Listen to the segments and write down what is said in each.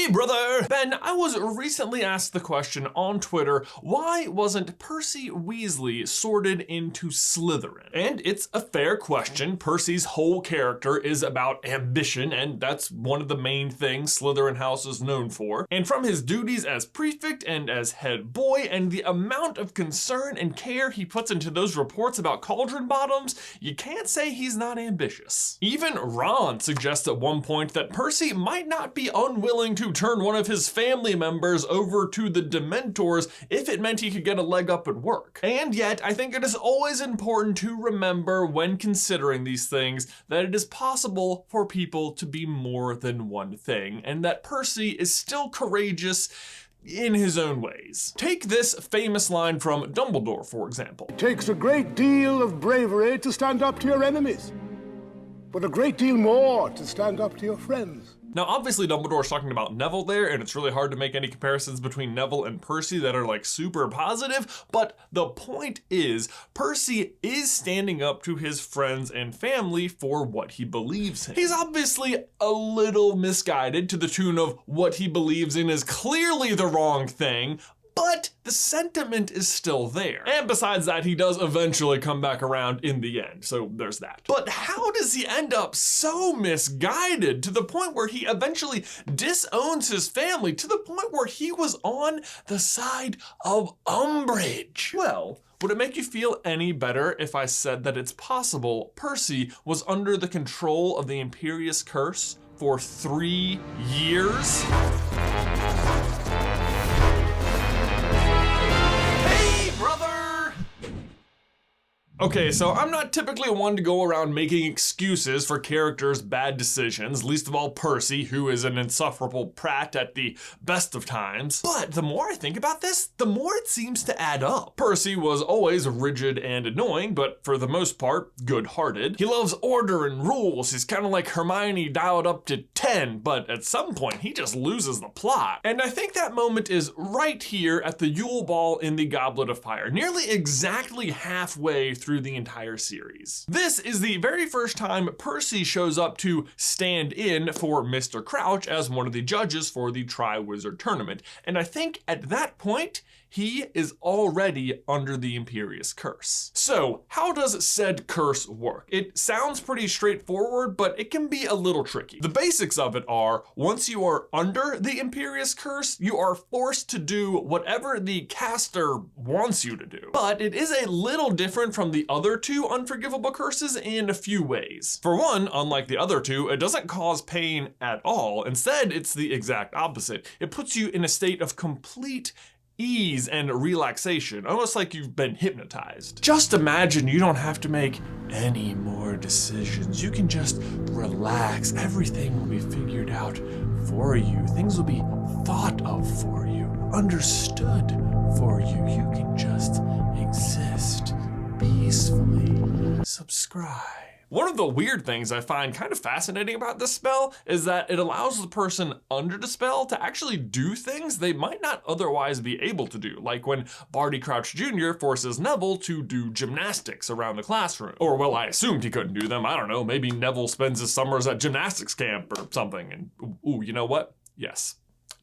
Hey brother! Ben, I was recently asked the question on Twitter, why wasn't Percy Weasley sorted into Slytherin? And it's a fair question. Percy's whole character is about ambition, and that's one of the main things Slytherin House is known for. And from his duties as prefect and as head boy, and the amount of concern and care he puts into those reports about cauldron bottoms, you can't say he's not ambitious. Even Ron suggests at one point that Percy might not be unwilling to turn one of his family members over to the Dementors if it meant he could get a leg up at work. And yet, I think it is always important to remember when considering these things that it is possible for people to be more than one thing, and that Percy is still courageous in his own ways. Take this famous line from Dumbledore, for example. It takes a great deal of bravery to stand up to your enemies, but a great deal more to stand up to your friends. Now, obviously Dumbledore's talking about Neville there, and it's really hard to make any comparisons between Neville and Percy that are like super positive, but the point is, Percy is standing up to his friends and family for what he believes in. He's obviously a little misguided to the tune of what he believes in is clearly the wrong thing, but the sentiment is still there. And besides that, he does eventually come back around in the end, so there's that. But how does he end up so misguided to the point where he eventually disowns his family, to the point where he was on the side of Umbridge? Well, would it make you feel any better if I said that it's possible Percy was under the control of the Imperius Curse for 3 years? Okay, so I'm not typically one to go around making excuses for characters' bad decisions, least of all Percy, who is an insufferable prat at the best of times. But the more I think about this, the more it seems to add up. Percy was always rigid and annoying, but for the most part, good-hearted. He loves order and rules. He's kind of like Hermione dialed up to 10, but at some point, he just loses the plot. And I think that moment is right here at the Yule Ball in the Goblet of Fire, nearly exactly halfway through the entire series. This is the very first time Percy shows up to stand in for Mr. Crouch as one of the judges for the Triwizard Tournament. And I think at that point, he is already under the Imperius Curse. So how does said curse work? It sounds pretty straightforward, but it can be a little tricky. The basics of it are, once you are under the Imperius Curse, you are forced to do whatever the caster wants you to do. But it is a little different from the other two unforgivable curses in a few ways. For one, unlike the other two, it doesn't cause pain at all. Instead, it's the exact opposite. It puts you in a state of complete ease and relaxation, almost like you've been hypnotized. Just imagine you don't have to make any more decisions. You can just relax. Everything will be figured out for you. Things will be thought of for you, understood for you. You can just exist peacefully. Subscribe. One of the weird things I find kind of fascinating about this spell is that it allows the person under the spell to actually do things they might not otherwise be able to do, like when Barty Crouch Jr. forces Neville to do gymnastics around the classroom. Or, well, I assumed he couldn't do them. I don't know, maybe Neville spends his summers at gymnastics camp or something, and ooh, you know what? Yes.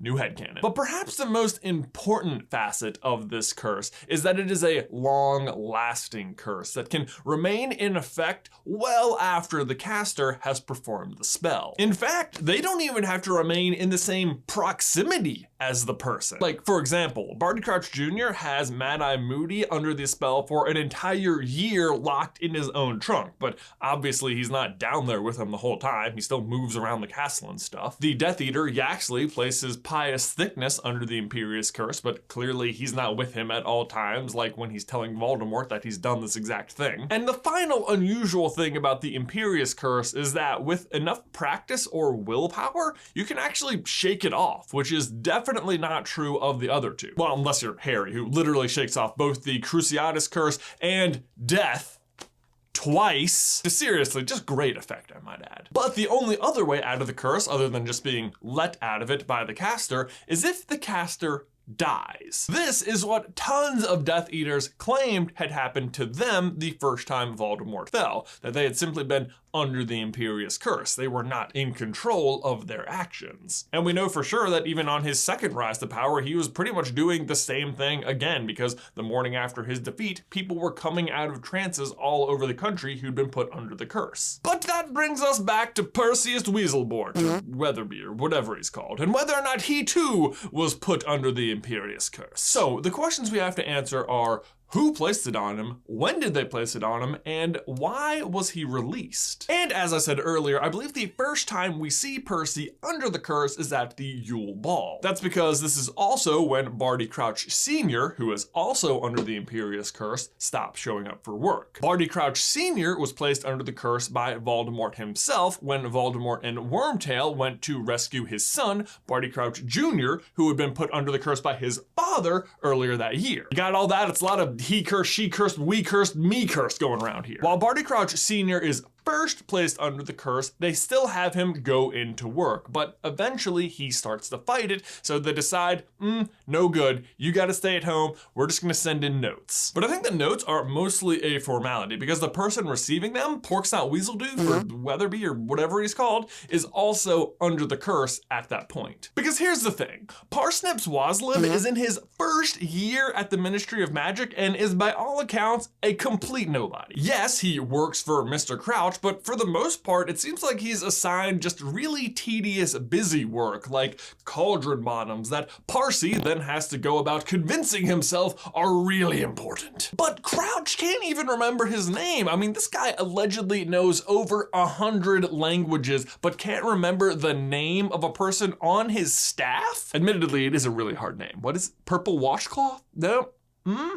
New headcanon. But perhaps the most important facet of this curse is that it is a long-lasting curse that can remain in effect well after the caster has performed the spell. In fact, they don't even have to remain in the same proximity as the person. Like, for example, Barty Crouch Jr. has Mad-Eye Moody under the spell for an entire year locked in his own trunk, but obviously he's not down there with him the whole time. He still moves around the castle and stuff. The Death Eater, Yaxley, places Pious Thickness under the Imperius Curse, but clearly he's not with him at all times, like when he's telling Voldemort that he's done this exact thing. And the final unusual thing about the Imperius Curse is that with enough practice or willpower, you can actually shake it off, which is definitely not true of the other two. Well, unless you're Harry, who literally shakes off both the Cruciatus Curse and death twice. Seriously, just great effect, I might add. But the only other way out of the curse, other than just being let out of it by the caster, is if the caster dies. This is what tons of Death Eaters claimed had happened to them the first time Voldemort fell, that they had simply been under the Imperius Curse. They were not in control of their actions. And we know for sure that even on his second rise to power, he was pretty much doing the same thing again, because the morning after his defeat, people were coming out of trances all over the country who'd been put under the curse. But that brings us back to Perseus Weaselbort, or Weatherby, or whatever he's called, and whether or not he too was put under the Imperius Curse. So the questions we have to answer are, who placed it on him? When did they place it on him? And why was he released? And as I said earlier, I believe the first time we see Percy under the curse is at the Yule Ball. That's because this is also when Barty Crouch Sr., who is also under the Imperius Curse, stopped showing up for work. Barty Crouch Sr. was placed under the curse by Voldemort himself when Voldemort and Wormtail went to rescue his son, Barty Crouch Jr., who had been put under the curse by his father earlier that year. You got all that? It's a lot of he cursed, she cursed, we cursed, me cursed going around here. While Barty Crouch Sr. is first placed under the curse, they still have him go into work, but eventually he starts to fight it, so they decide, no good, you gotta stay at home, we're just gonna send in notes. But I think the notes are mostly a formality, because the person receiving them, Porksnout Weaseldude, or Weatherby, or whatever he's called, is also under the curse at that point. Because here's the thing, Parsnips Waslib is in his first year at the Ministry of Magic, and is by all accounts a complete nobody. Yes, he works for Mr. Crouch, but for the most part, it seems like he's assigned just really tedious, busy work, like cauldron bottoms that Percy then has to go about convincing himself are really important. But Crouch can't even remember his name. I mean, this guy allegedly knows over 100 languages, but can't remember the name of a person on his staff? Admittedly, it is a really hard name. What is it? Purple Washcloth? No.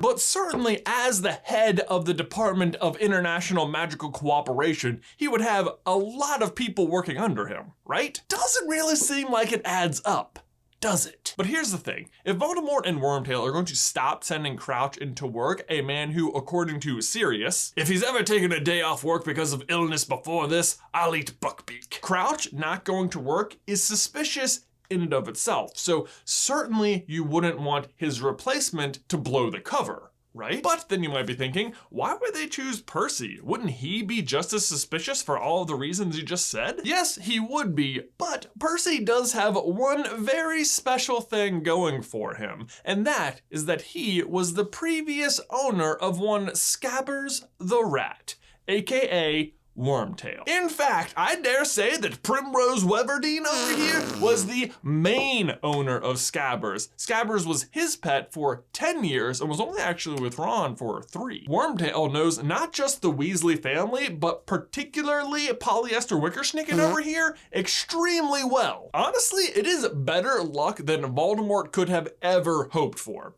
But certainly as the head of the Department of International Magical Cooperation, he would have a lot of people working under him, right? Doesn't really seem like it adds up, does it? But here's the thing, if Voldemort and Wormtail are going to stop sending Crouch into work, a man who, according to Sirius, if he's ever taken a day off work because of illness before this, I'll eat Buckbeak. Crouch not going to work is suspicious in and of itself, so certainly you wouldn't want his replacement to blow the cover, right? But then you might be thinking, why would they choose Percy? Wouldn't he be just as suspicious for all of the reasons you just said? Yes, he would be, but Percy does have one very special thing going for him, and that is that he was the previous owner of one Scabbers the Rat, aka Wormtail. In fact, I dare say that Primrose Weverdeen over here was the main owner of Scabbers. Scabbers was his pet for 10 years and was only actually with Ron for 3. Wormtail knows not just the Weasley family, but particularly Polyester Wickersnicken over here extremely well. Honestly, it is better luck than Voldemort could have ever hoped for.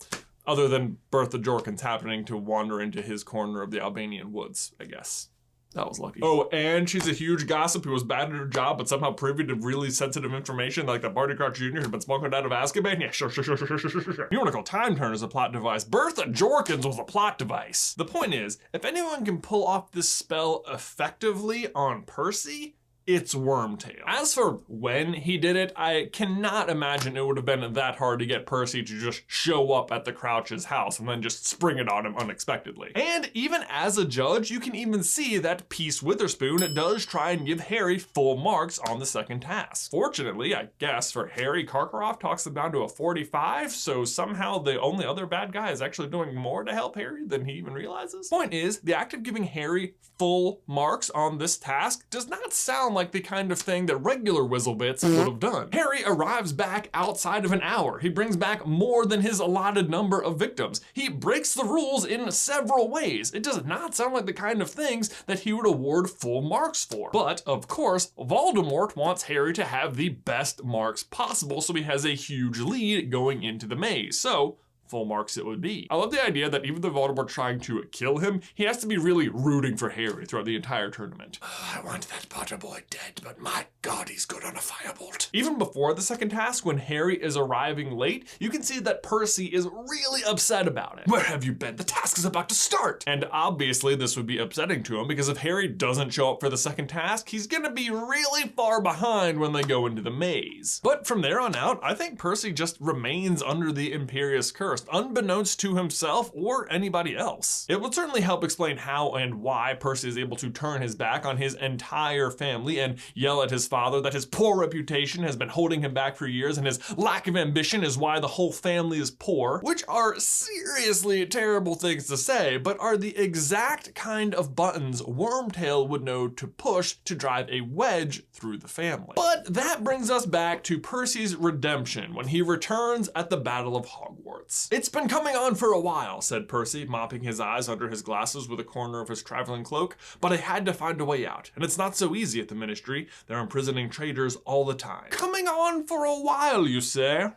Other than Bertha Jorkins happening to wander into his corner of the Albanian woods, I guess. That was lucky. Oh, and she's a huge gossip who was bad at her job, but somehow privy to really sensitive information, like that Barty Crouch Jr. had been smuggled out of Azkaban. Yeah, sure. You want to call Time Turner as a plot device? Bertha Jorkins was a plot device. The point is, if anyone can pull off this spell effectively on Percy, it's Wormtail. As for when he did it, I cannot imagine it would have been that hard to get Percy to just show up at the Crouch's house and then just spring it on him unexpectedly. And even as a judge, you can even see that Peace Witherspoon does try and give Harry full marks on the second task. Fortunately, I guess, for Harry, Karkaroff talks him down to a 45, so somehow the only other bad guy is actually doing more to help Harry than he even realizes. Point is, the act of giving Harry full marks on this task does not sound like the kind of thing that regular Wizzlebits would have done. Harry arrives back outside of an hour. He brings back more than his allotted number of victims. He breaks the rules in several ways. It does not sound like the kind of things that he would award full marks for. But, of course, Voldemort wants Harry to have the best marks possible, so he has a huge lead going into the maze. So, full marks it would be. I love the idea that even though Voldemort's trying to kill him, he has to be really rooting for Harry throughout the entire tournament. I want that Potter boy dead, but my God, he's good on a firebolt. Even before the second task, when Harry is arriving late, you can see that Percy is really upset about it. Where have you been? The task is about to start. And obviously this would be upsetting to him because if Harry doesn't show up for the second task, he's gonna be really far behind when they go into the maze. But from there on out, I think Percy just remains under the Imperius Curse, unbeknownst to himself or anybody else. It would certainly help explain how and why Percy is able to turn his back on his entire family and yell at his father that his poor reputation has been holding him back for years and his lack of ambition is why the whole family is poor, which are seriously terrible things to say, but are the exact kind of buttons Wormtail would know to push to drive a wedge through the family. But that brings us back to Percy's redemption when he returns at the Battle of Hogwarts. "It's been coming on for a while," said Percy, mopping his eyes under his glasses with a corner of his traveling cloak, "but I had to find a way out, and it's not so easy at the Ministry. They're imprisoning traitors all the time." "Coming on for a while, you say?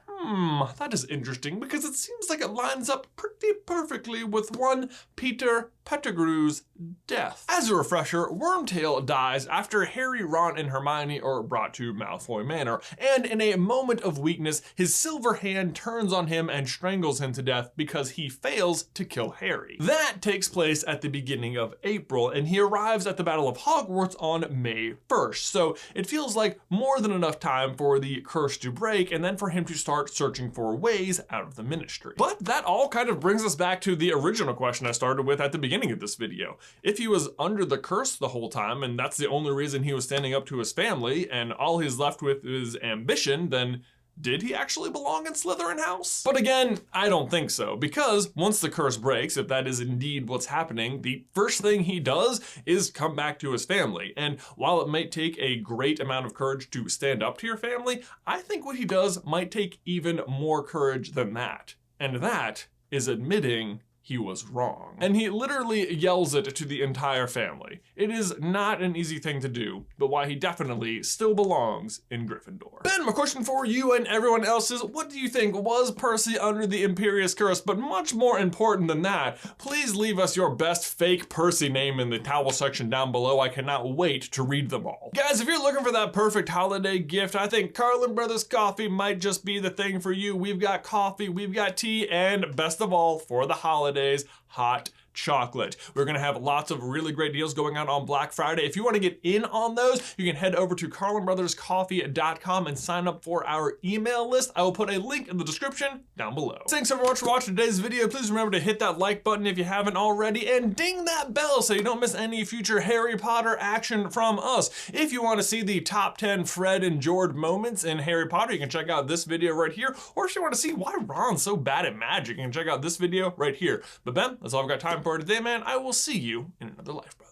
That is interesting because it seems like it lines up pretty perfectly with one Peter Pettigrew's death." As a refresher, Wormtail dies after Harry, Ron, and Hermione are brought to Malfoy Manor, and in a moment of weakness, his silver hand turns on him and strangles him to death because he fails to kill Harry. That takes place at the beginning of April, and he arrives at the Battle of Hogwarts on May 1st, so it feels like more than enough time for the curse to break and then for him to start searching for ways out of the Ministry. But that all kind of brings us back to the original question I started with at the beginning of this video. If he was under the curse the whole time, and that's the only reason he was standing up to his family, and all he's left with is ambition, then did he actually belong in Slytherin House? But again, I don't think so, because once the curse breaks, if that is indeed what's happening, the first thing he does is come back to his family. And while it might take a great amount of courage to stand up to your family, I think what he does might take even more courage than that. And that is admitting he was wrong. And he literally yells it to the entire family. It is not an easy thing to do, but why he definitely still belongs in Gryffindor. Ben, my question for you and everyone else is, what do you think? Was Percy under the Imperius Curse? But much more important than that, please leave us your best fake Percy name in the towel section down below. I cannot wait to read them all. Guys, if you're looking for that perfect holiday gift, I think Carlin Brothers coffee might just be the thing for you. We've got coffee, we've got tea, and best of all, for the holidays, hot chocolate. We're gonna have lots of really great deals going on Black Friday. If you wanna get in on those, you can head over to CarlinBrothersCoffee.com and sign up for our email list. I will put a link in the description down below. Thanks so much for watching today's video. Please remember to hit that like button if you haven't already and ding that bell so you don't miss any future Harry Potter action from us. If you wanna see the top 10 Fred and George moments in Harry Potter, you can check out this video right here. Or if you wanna see why Ron's so bad at magic, you can check out this video right here. But Ben, that's all I've got time for today, man. I will see you in another life, brother.